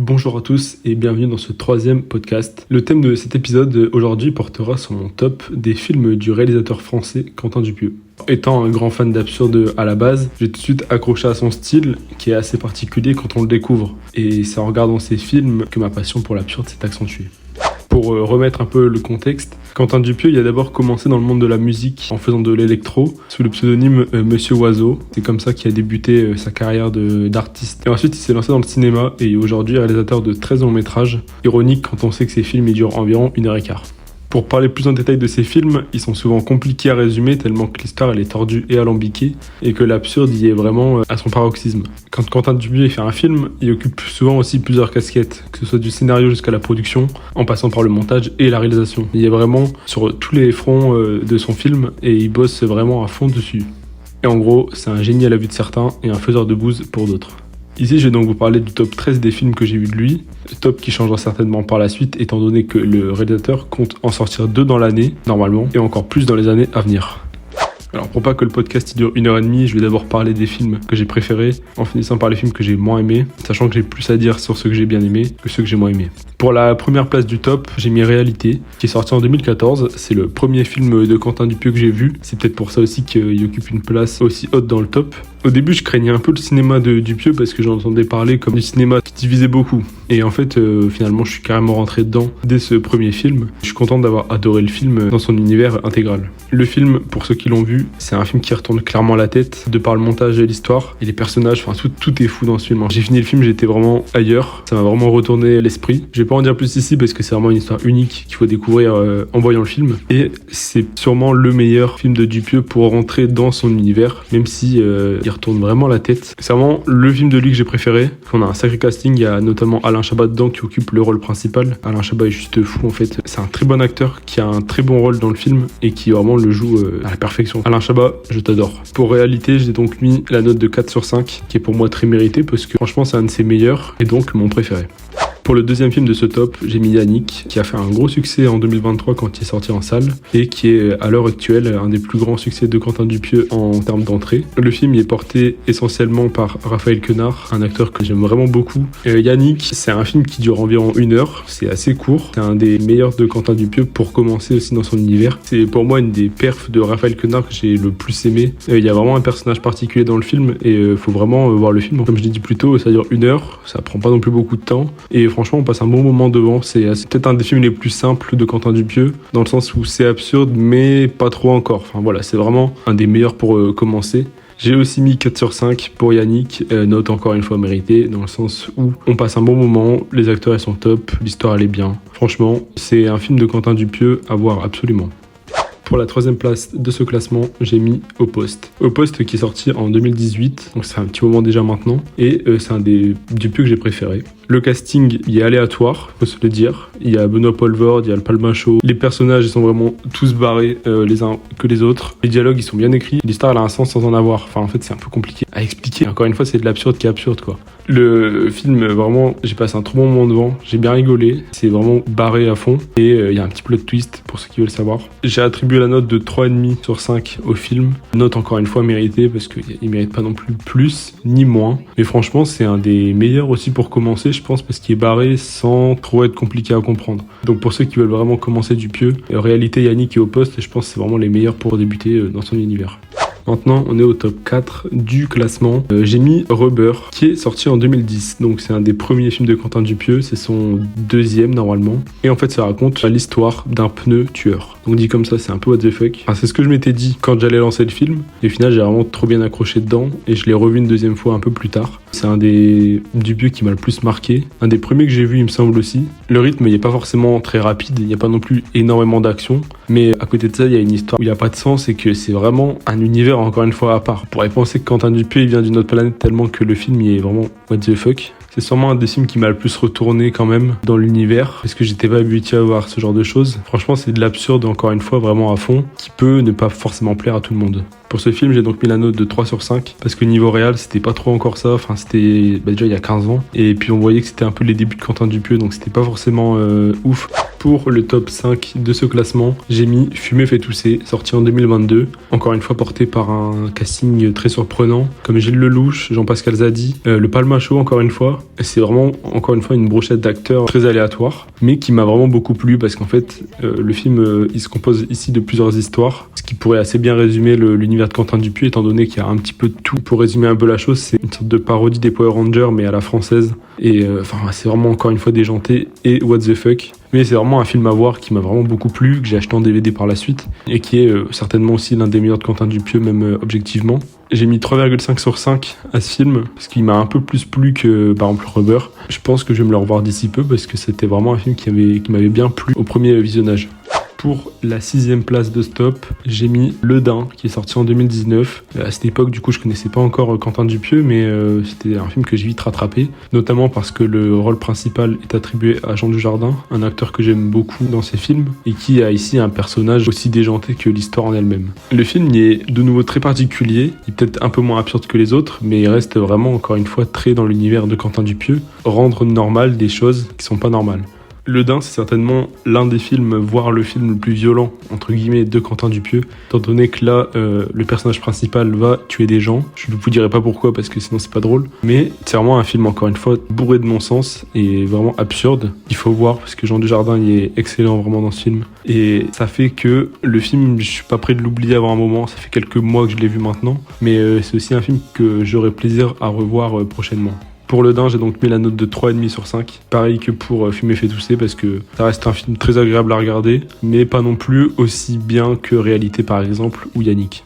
Bonjour à tous et bienvenue dans ce troisième podcast. Le thème de cet épisode aujourd'hui portera sur mon top des films du réalisateur français Quentin Dupieux. Étant un grand fan d'absurde à la base, j'ai tout de suite accroché à son style qui est assez particulier quand on le découvre. Et c'est en regardant ses films que ma passion pour l'absurde s'est accentuée. Pour remettre un peu le contexte, Quentin Dupieux il a d'abord commencé dans le monde de la musique en faisant de l'électro sous le pseudonyme Monsieur Oiseau. C'est comme ça qu'il a débuté sa carrière d'artiste. Et ensuite il s'est lancé dans le cinéma et aujourd'hui réalisateur de 13 longs métrages. Ironique quand on sait que ses films ils durent environ 1h15. Pour parler plus en détail de ces films, ils sont souvent compliqués à résumer tellement que l'histoire elle est tordue et alambiquée et que l'absurde y est vraiment à son paroxysme. Quand Quentin Dupieux fait un film, il occupe souvent aussi plusieurs casquettes, que ce soit du scénario jusqu'à la production, en passant par le montage et la réalisation. Il est vraiment sur tous les fronts de son film et il bosse vraiment à fond dessus. Et en gros, c'est un génie à la vue de certains et un faiseur de bouse pour d'autres. Ici, je vais donc vous parler du top 13 des films que j'ai vus de lui, top qui changera certainement par la suite étant donné que le réalisateur compte en sortir 2 dans l'année, normalement, et encore plus dans les années à venir. Alors pour pas que le podcast il dure 1h30, je vais d'abord parler des films que j'ai préférés, en finissant par les films que j'ai moins aimés, sachant que j'ai plus à dire sur ceux que j'ai bien aimés que ceux que j'ai moins aimés. Pour la première place du top, j'ai mis Réalité, qui est sorti en 2014, c'est le premier film de Quentin Dupieux que j'ai vu, c'est peut-être pour ça aussi qu'il occupe une place aussi haute dans le top. Au début, je craignais un peu le cinéma de Dupieux parce que j'en entendais parler comme du cinéma qui divisait beaucoup. Et en fait, finalement, je suis carrément rentré dedans dès ce premier film. Je suis content d'avoir adoré le film dans son univers intégral. Le film, pour ceux qui l'ont vu, c'est un film qui retourne clairement la tête de par le montage et l'histoire. Et les personnages, enfin tout est fou dans ce film. J'ai fini le film, j'étais vraiment ailleurs. Ça m'a vraiment retourné l'esprit. Je vais pas en dire plus ici parce que c'est vraiment une histoire unique qu'il faut découvrir en voyant le film. Et c'est sûrement le meilleur film de Dupieux pour rentrer dans son univers, même si il retourne vraiment la tête. C'est vraiment le film de lui que j'ai préféré. On a un sacré casting, il y a notamment Alain Chabat dedans qui occupe le rôle principal. Alain Chabat est juste fou en fait. C'est un très bon acteur qui a un très bon rôle dans le film et qui vraiment le joue à la perfection. Alain Chabat, je t'adore. Pour Réalité, j'ai donc mis la note de 4 sur 5 qui est pour moi très méritée parce que franchement c'est un de ses meilleurs et donc mon préféré. Pour le deuxième film de ce top, j'ai mis Yannick, qui a fait un gros succès en 2023 quand il est sorti en salle, et qui est à l'heure actuelle un des plus grands succès de Quentin Dupieux en termes d'entrée. Le film y est porté essentiellement par Raphaël Quenard, un acteur que j'aime vraiment beaucoup. Yannick, c'est un film qui dure environ 1 heure, c'est assez court, c'est un des meilleurs de Quentin Dupieux pour commencer aussi dans son univers. C'est pour moi une des perfs de Raphaël Quenard que j'ai le plus aimé. Il y a vraiment un personnage particulier dans le film, et faut vraiment voir le film. Comme je l'ai dit plus tôt, ça dure 1 heure, ça prend pas non plus beaucoup de temps, et franchement on passe un bon moment devant. C'est peut-être un des films les plus simples de Quentin Dupieux dans le sens où c'est absurde mais pas trop encore. Enfin voilà, c'est vraiment un des meilleurs pour commencer. J'ai aussi mis 4 sur 5 pour Yannick, note encore une fois méritée dans le sens où on passe un bon moment, les acteurs ils sont top, l'histoire elle est bien. Franchement, c'est un film de Quentin Dupieux à voir absolument. Pour la troisième place de ce classement, j'ai mis Au Poste. Au Poste qui est sorti en 2018, donc c'est un petit moment déjà maintenant, et c'est un des Dupieux que j'ai préféré. Le casting il est aléatoire, faut se le dire. Il y a Benoît Poelvoorde, il y a le Palmacho. Les personnages ils sont vraiment tous barrés les uns que les autres. Les dialogues ils sont bien écrits. L'histoire elle a un sens sans en avoir. Enfin en fait c'est un peu compliqué à expliquer. Encore une fois c'est de l'absurde qui est absurde quoi. Le film vraiment j'ai passé un trop bon moment devant. J'ai bien rigolé. C'est vraiment barré à fond. Et il y a un petit plot twist pour ceux qui veulent savoir. J'ai attribué la note de 3,5 sur 5 au film. Note encore une fois méritée parce qu'il mérite pas non plus ni moins. Mais franchement c'est un des meilleurs aussi pour commencer je pense parce qu'il est barré sans trop être compliqué à comprendre. Donc pour ceux qui veulent vraiment commencer Dupieux, Réalité, Yannick et Au Poste, je pense que c'est vraiment les meilleurs pour débuter dans son univers. Maintenant, on est au top 4 du classement. J'ai mis Rubber, qui est sorti en 2010. Donc, c'est un des premiers films de Quentin Dupieux. C'est son deuxième, normalement. Et en fait, ça raconte l'histoire d'un pneu tueur. Donc, dit comme ça, c'est un peu what the fuck. Enfin, c'est ce que je m'étais dit quand j'allais lancer le film. Et au final, j'ai vraiment trop bien accroché dedans. Et je l'ai revu une deuxième fois un peu plus tard. C'est un des Dupieux qui m'a le plus marqué. Un des premiers que j'ai vu, il me semble aussi. Le rythme, il n'est pas forcément très rapide. Il n'y a pas non plus énormément d'action. Mais à côté de ça, il y a une histoire où il n'y a pas de sens et que c'est vraiment un univers encore une fois à part. On pourrait penser que Quentin Dupieux il vient d'une autre planète tellement que le film il est vraiment what the fuck. C'est sûrement un des films qui m'a le plus retourné quand même dans l'univers parce que j'étais pas habitué à voir ce genre de choses. Franchement c'est de l'absurde encore une fois vraiment à fond qui peut ne pas forcément plaire à tout le monde. Pour ce film, j'ai donc mis la note de 3 sur 5 parce que niveau réel, c'était pas trop encore ça. Enfin, c'était déjà il y a 15 ans. Et puis on voyait que c'était un peu les débuts de Quentin Dupieux, donc c'était pas forcément ouf. Pour le top 5 de ce classement, j'ai mis Fumer fait tousser, sorti en 2022. Encore une fois porté par un casting très surprenant, comme Gilles Lelouch, Jean-Pascal Zadi, le Palmachot encore une fois. Et c'est vraiment encore une fois une brochette d'acteurs très aléatoire, mais qui m'a vraiment beaucoup plu parce qu'en fait le film il se compose ici de plusieurs histoires, ce qui pourrait assez bien résumer l'univers de Quentin Dupieux étant donné qu'il y a un petit peu de tout. Pour résumer un peu la chose, c'est une sorte de parodie des Power Rangers mais à la française. Et c'est vraiment encore une fois déjanté et what the fuck. Mais c'est vraiment un film à voir qui m'a vraiment beaucoup plu, que j'ai acheté en DVD par la suite, et qui est certainement aussi l'un des meilleurs de Quentin Dupieux, même objectivement. J'ai mis 3,5 sur 5 à ce film, parce qu'il m'a un peu plus plu que par exemple Rubber. Je pense que je vais me le revoir d'ici peu, parce que c'était vraiment un film qui m'avait bien plu au premier visionnage. Pour la 6e place de Stop, j'ai mis Le Dain, qui est sorti en 2019. À cette époque, du coup, je connaissais pas encore Quentin Dupieux, mais c'était un film que j'ai vite rattrapé, notamment parce que le rôle principal est attribué à Jean Dujardin, un acteur que j'aime beaucoup dans ses films, et qui a ici un personnage aussi déjanté que l'histoire en elle-même. Le film il est de nouveau très particulier, il est peut-être un peu moins absurde que les autres, mais il reste vraiment, encore une fois, très dans l'univers de Quentin Dupieux, rendre normal des choses qui sont pas normales. Le Dain, c'est certainement l'un des films, voire le film le plus violent, entre guillemets, de Quentin Dupieux, étant donné que là, le personnage principal va tuer des gens. Je ne vous dirai pas pourquoi, parce que sinon c'est pas drôle. Mais c'est vraiment un film, encore une fois, bourré de non-sens et vraiment absurde. Il faut voir, parce que Jean Dujardin, il est excellent vraiment dans ce film. Et ça fait que le film, je suis pas prêt de l'oublier avant un moment, ça fait quelques mois que je l'ai vu maintenant. Mais c'est aussi un film que j'aurai plaisir à revoir prochainement. Pour Le Dain, j'ai donc mis la note de 3,5 sur 5. Pareil que pour Fumer fait tousser, parce que ça reste un film très agréable à regarder, mais pas non plus aussi bien que Réalité par exemple, ou Yannick.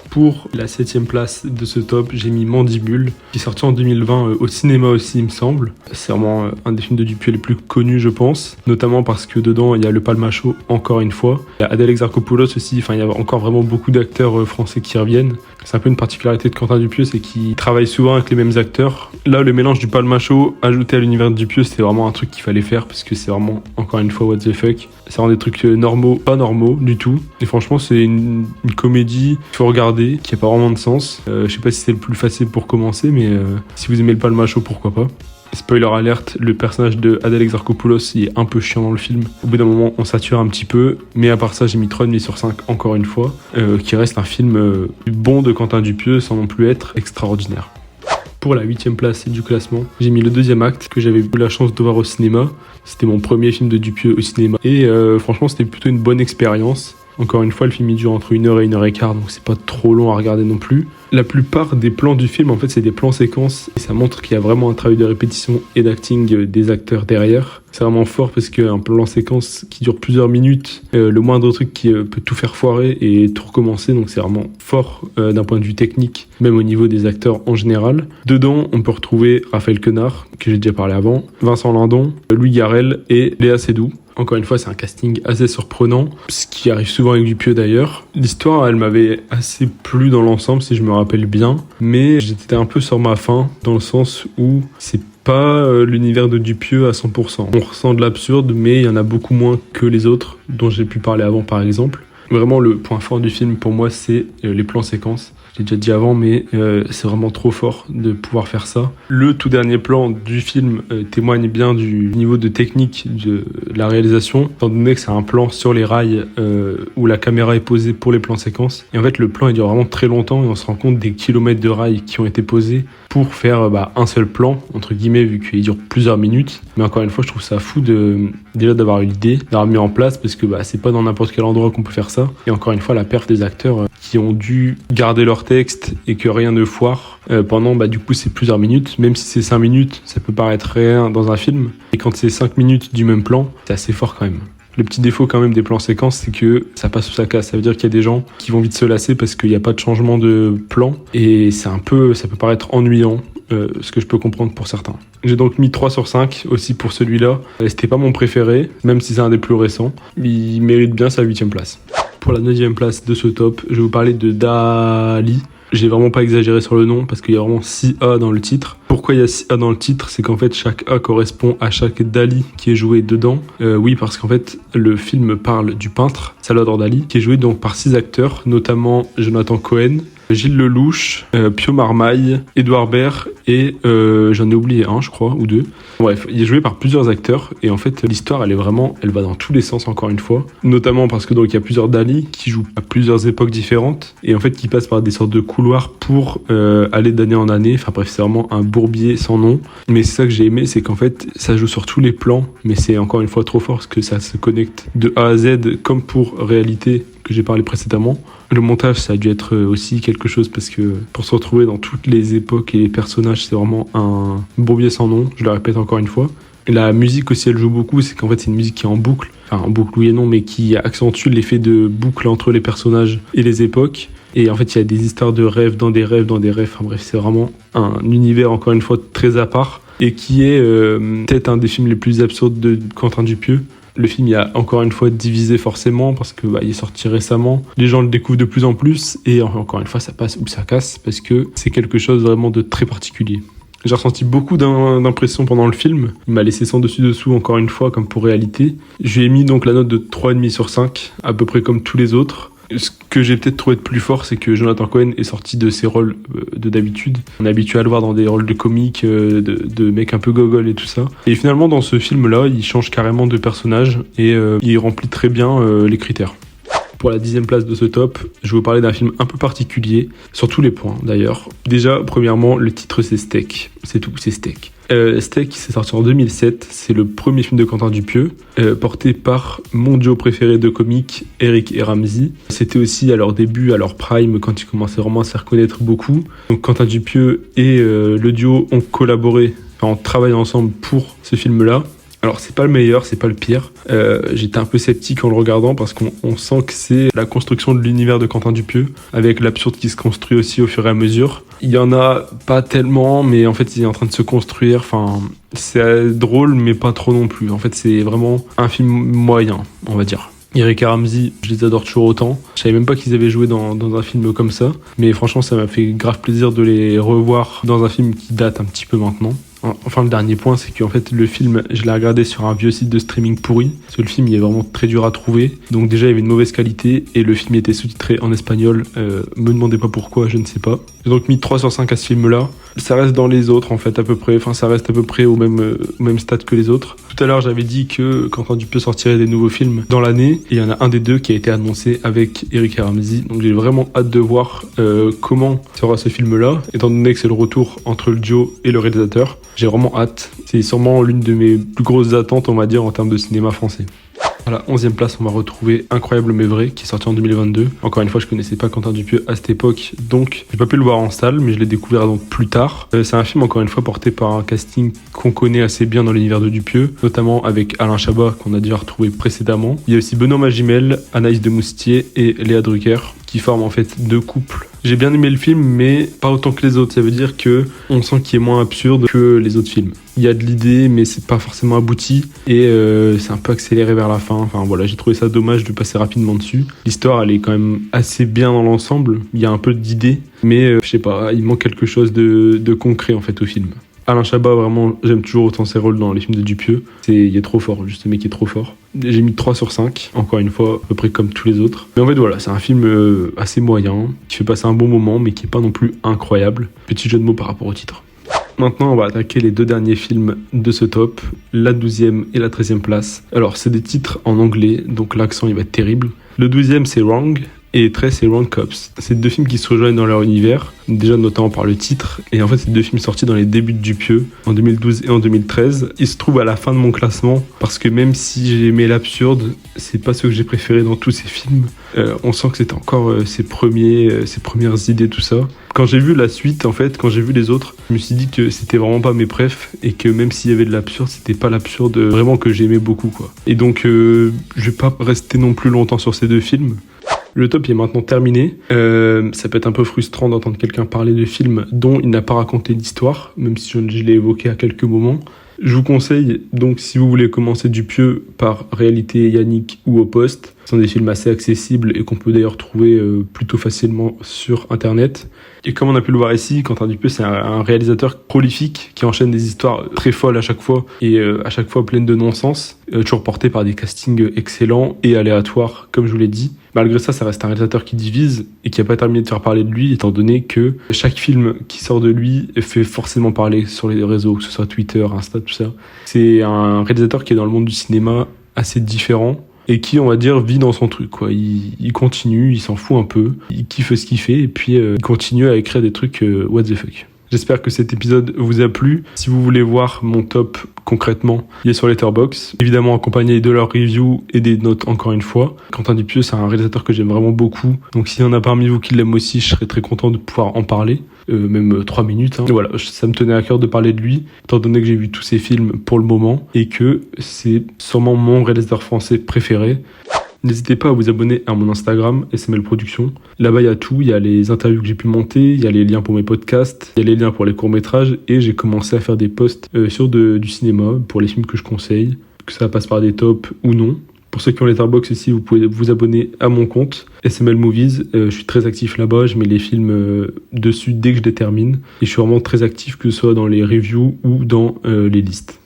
Pour la 7e place de ce top, j'ai mis Mandibule, qui est sorti en 2020 au cinéma aussi, il me semble. C'est vraiment un des films de Dupieux les plus connus, je pense, notamment parce que dedans, il y a le Palmachot, encore une fois. Il y a Adèle Exarchopoulos aussi, il y a encore vraiment beaucoup d'acteurs français qui reviennent. C'est un peu une particularité de Quentin Dupieux, c'est qu'il travaille souvent avec les mêmes acteurs. Là, le mélange du Palmachot ajouté à l'univers de Dupieux, c'était vraiment un truc qu'il fallait faire, parce que c'est vraiment, encore une fois, what the fuck. C'est vraiment des trucs normaux, pas normaux du tout. Et franchement, c'est une comédie qu'il faut regarder, qui a pas vraiment de sens. Je sais pas si c'est le plus facile pour commencer, mais si vous aimez le Palmachot, pourquoi pas. Spoiler alerte, le personnage de Adèle Exarchopoulos il est un peu chiant dans le film. Au bout d'un moment, on sature un petit peu, mais à part ça, j'ai mis 3,5 sur 5 encore une fois, qui reste un film bon de Quentin Dupieux sans non plus être extraordinaire. Pour la 8e place du classement, j'ai mis le 2e acte que j'avais eu la chance de voir au cinéma. C'était mon premier film de Dupieux au cinéma et franchement, c'était plutôt une bonne expérience. Encore une fois, le film il dure entre 1h et 1h15, donc c'est pas trop long à regarder non plus. La plupart des plans du film, en fait, c'est des plans séquences. Et ça montre qu'il y a vraiment un travail de répétition et d'acting des acteurs derrière. C'est vraiment fort parce qu'un plan séquence qui dure plusieurs minutes, le moindre truc qui peut tout faire foirer et tout recommencer. Donc c'est vraiment fort d'un point de vue technique, même au niveau des acteurs en général. Dedans, on peut retrouver Raphaël Quenard, que j'ai déjà parlé avant, Vincent Lindon, Louis Garrel et Léa Seydoux. Encore une fois, c'est un casting assez surprenant, ce qui arrive souvent avec Dupieux d'ailleurs. L'histoire, elle m'avait assez plu dans l'ensemble, si je me rappelle bien, mais j'étais un peu sur ma faim, dans le sens où c'est pas l'univers de Dupieux à 100%. On ressent de l'absurde, mais il y en a beaucoup moins que les autres, dont j'ai pu parler avant par exemple. Vraiment, le point fort du film, pour moi, c'est les plans séquences. J'ai déjà dit avant, mais c'est vraiment trop fort de pouvoir faire ça. Le tout dernier plan du film témoigne bien du niveau de technique de la réalisation, étant donné que c'est un plan sur les rails où la caméra est posée pour les plans séquences. Et en fait, le plan, il dure vraiment très longtemps et on se rend compte des kilomètres de rails qui ont été posés pour faire un seul plan, entre guillemets, vu qu'il dure plusieurs minutes. Mais encore une fois, je trouve ça fou déjà d'avoir eu l'idée, d'avoir mis en place, parce que c'est pas dans n'importe quel endroit qu'on peut faire ça. Et encore une fois, la perf des acteurs qui ont dû garder leur texte et que rien ne foire pendant du coup c'est plusieurs minutes. Même si c'est 5 minutes, ça peut paraître rien dans un film. Et quand c'est 5 minutes du même plan, c'est assez fort quand même. Le petit défaut quand même des plans séquences, c'est que ça passe ou ça casse. Ça veut dire qu'il y a des gens qui vont vite se lasser parce qu'il n'y a pas de changement de plan. Et ça peut paraître ennuyant, ce que je peux comprendre pour certains. J'ai donc mis 3 sur 5 aussi pour celui-là. C'était pas mon préféré, même si c'est un des plus récents. Il mérite bien sa 8e place. Pour la 9e place de ce top, je vais vous parler de Dali. J'ai vraiment pas exagéré sur le nom parce qu'il y a vraiment 6 A dans le titre. Pourquoi il y a 6 A dans le titre? C'est qu'en fait chaque A correspond à chaque Dali qui est joué dedans. Oui, parce qu'en fait le film parle du peintre Salvador Dali qui est joué donc par 6 acteurs, notamment Jonathan Cohen, Gilles Lelouch, Pio Marmaille, Édouard Baird et j'en ai oublié un je crois, ou deux. Bref, il est joué par plusieurs acteurs et en fait l'histoire elle va dans tous les sens encore une fois. Notamment parce que donc il y a plusieurs Dali qui jouent à plusieurs époques différentes et en fait qui passent par des sortes de couloirs pour aller d'année en année. Enfin bref, c'est vraiment un bourbier sans nom. Mais c'est ça que j'ai aimé, c'est qu'en fait ça joue sur tous les plans, mais c'est encore une fois trop fort parce que ça se connecte de A à Z comme pour réalité que j'ai parlé précédemment. Le montage, ça a dû être aussi quelque chose parce que pour se retrouver dans toutes les époques et les personnages, c'est vraiment un bourbier sans nom, je le répète encore une fois. Et la musique aussi, elle joue beaucoup, c'est qu'en fait c'est une musique qui est en boucle, enfin en boucle oui et non, mais qui accentue l'effet de boucle entre les personnages et les époques. Et en fait il y a des histoires de rêves dans des rêves, enfin bref, c'est vraiment un univers encore une fois très à part et qui est peut-être un des films les plus absurdes de Quentin Dupieux. Le film il a encore une fois divisé forcément parce que il est sorti récemment. Les gens le découvrent de plus en plus et encore une fois ça passe ou ça casse parce que c'est quelque chose vraiment de très particulier. J'ai ressenti beaucoup d'impressions pendant le film. Il m'a laissé sans dessus-dessous encore une fois comme pour réalité. Je lui ai mis donc la note de 3,5 sur 5, à peu près comme tous les autres. Ce que j'ai peut-être trouvé de plus fort, c'est que Jonathan Cohen est sorti de ses rôles de d'habitude. On est habitué à le voir dans des rôles de comique, de mec un peu gogol et tout ça. Et finalement, dans ce film-là, il change carrément de personnage et il remplit très bien les critères. Pour la 10e place de ce top, je vais vous parler d'un film un peu particulier, sur tous les points d'ailleurs. Déjà, premièrement, le titre c'est Steak. C'est tout, c'est Steak. Steak, c'est sorti en 2007, c'est le premier film de Quentin Dupieux, porté par mon duo préféré de comiques, Eric et Ramzy. C'était aussi à leur début, à leur prime, quand ils commençaient vraiment à se faire connaître beaucoup. Donc Quentin Dupieux et le duo ont collaboré, ont travaillé ensemble pour ce film-là. Alors c'est pas le meilleur, c'est pas le pire. J'étais un peu sceptique en le regardant parce qu'on sent que c'est la construction de l'univers de Quentin Dupieux, avec l'absurde qui se construit aussi au fur et à mesure. Il y en a pas tellement, mais en fait il est en train de se construire. Enfin, c'est drôle, mais pas trop non plus. En fait c'est vraiment un film moyen, on va dire. Eric et Ramzy, je les adore toujours autant. Je savais même pas qu'ils avaient joué dans un film comme ça, mais franchement ça m'a fait grave plaisir de les revoir dans un film qui date un petit peu maintenant. Enfin, le dernier point, c'est qu'en fait, le film, je l'ai regardé sur un vieux site de streaming pourri. Parce que le film, il est vraiment très dur à trouver. Donc déjà, il y avait une mauvaise qualité et le film était sous-titré en espagnol. Me demandez pas pourquoi, je ne sais pas. J'ai donc mis 3 sur 5 à ce film-là. Ça reste dans les autres, en fait, à peu près. Enfin, ça reste à peu près au même stade que les autres. Tout à l'heure, j'avais dit que Quentin Dupieux sortirait des nouveaux films dans l'année. Et il y en a un des deux qui a été annoncé avec Eric et Ramzy. Donc j'ai vraiment hâte de voir comment sera ce film-là, étant donné que c'est le retour entre le duo et le réalisateur. J'ai vraiment hâte. C'est sûrement l'une de mes plus grosses attentes, on va dire, en termes de cinéma français. À la 11e place, on va retrouver Incroyable mais vrai, qui est sorti en 2022. Encore une fois, je connaissais pas Quentin Dupieux à cette époque, donc j'ai pas pu le voir en salle, mais je l'ai découvert donc plus tard. C'est un film, encore une fois, porté par un casting qu'on connaît assez bien dans l'univers de Dupieux, notamment avec Alain Chabat, qu'on a déjà retrouvé précédemment. Il y a aussi Benoît Magimel, Anaïs de Moustier et Léa Drucker, qui forment en fait deux couples. J'ai bien aimé le film, mais pas autant que les autres. Ça veut dire que on sent qu'il est moins absurde que les autres films. Il y a de l'idée, mais c'est pas forcément abouti, et c'est un peu accéléré vers la fin. Enfin voilà, j'ai trouvé ça dommage de passer rapidement dessus. L'histoire, elle est quand même assez bien dans l'ensemble. Il y a un peu d'idées, mais je sais pas, il manque quelque chose de concret en fait au film. Alain Chabat, vraiment, j'aime toujours autant ses rôles dans les films de Dupieux. Il est trop fort, juste ce mec est trop fort. J'ai mis 3 sur 5, encore une fois, à peu près comme tous les autres. Mais en fait, voilà, c'est un film assez moyen, qui fait passer un bon moment, mais qui est pas non plus incroyable. Petit jeu de mots par rapport au titre. Maintenant, on va attaquer les deux derniers films de ce top, la 12e et la 13e place. Alors, c'est des titres en anglais, donc l'accent, il va être terrible. Le 12e, c'est Wrong. Et 13, c'est Wrong Cops. C'est deux films qui se rejoignent dans leur univers, déjà notamment par le titre. Et en fait, c'est deux films sortis dans les débuts de Dupieux, en 2012 et en 2013. Ils se trouvent à la fin de mon classement, parce que même si j'ai aimé l'absurde, c'est pas ce que j'ai préféré dans tous ces films. On sent que c'était encore ses premières idées, tout ça. Quand j'ai vu la suite, en fait, quand j'ai vu les autres, je me suis dit que c'était vraiment pas mes préfs, et que même s'il y avait de l'absurde, c'était pas l'absurde vraiment que j'aimais beaucoup, quoi. Et donc, je vais pas rester non plus longtemps sur ces deux films. Le top est maintenant terminé. Ça peut être un peu frustrant d'entendre quelqu'un parler de films dont il n'a pas raconté l'histoire, même si je l'ai évoqué à quelques moments. Je vous conseille donc, si vous voulez commencer Dupieux par Réalité, Yannick ou Au Poste, Ce sont des films assez accessibles et qu'on peut d'ailleurs trouver plutôt facilement sur Internet. Et comme on a pu le voir ici, Quentin Dupieux, c'est un réalisateur prolifique qui enchaîne des histoires très folles à chaque fois et à chaque fois pleines de non-sens, toujours portées par des castings excellents et aléatoires, comme je vous l'ai dit. Malgré ça, ça reste un réalisateur qui divise et qui n'a pas terminé de faire parler de lui, étant donné que chaque film qui sort de lui fait forcément parler sur les réseaux, que ce soit Twitter, Insta, tout ça. C'est un réalisateur qui est dans le monde du cinéma assez différent et qui, on va dire, vit dans son truc, quoi. Il continue, il s'en fout un peu, il kiffe ce qu'il fait et puis il continue à écrire des trucs what the fuck. J'espère que cet épisode vous a plu. Si vous voulez voir mon top concrètement, il est sur Letterboxd, évidemment accompagné de leurs reviews et des notes encore une fois. Quentin Dupieux, c'est un réalisateur que j'aime vraiment beaucoup, donc s'il y en a parmi vous qui l'aiment aussi, je serais très content de pouvoir en parler, même 3 minutes. Et voilà, ça me tenait à cœur de parler de lui, étant donné que j'ai vu tous ses films pour le moment et que c'est sûrement mon réalisateur français préféré. N'hésitez pas à vous abonner à mon Instagram, SML Productions. Là-bas, il y a tout. Il y a les interviews que j'ai pu monter, il y a les liens pour mes podcasts, il y a les liens pour les courts-métrages et j'ai commencé à faire des posts sur du cinéma pour les films que je conseille, que ça passe par des tops ou non. Pour ceux qui ont Letterboxd ici, vous pouvez vous abonner à mon compte SML Movies. Je suis très actif là-bas, je mets les films dessus dès que je les termine. Et je suis vraiment très actif, que ce soit dans les reviews ou dans les listes.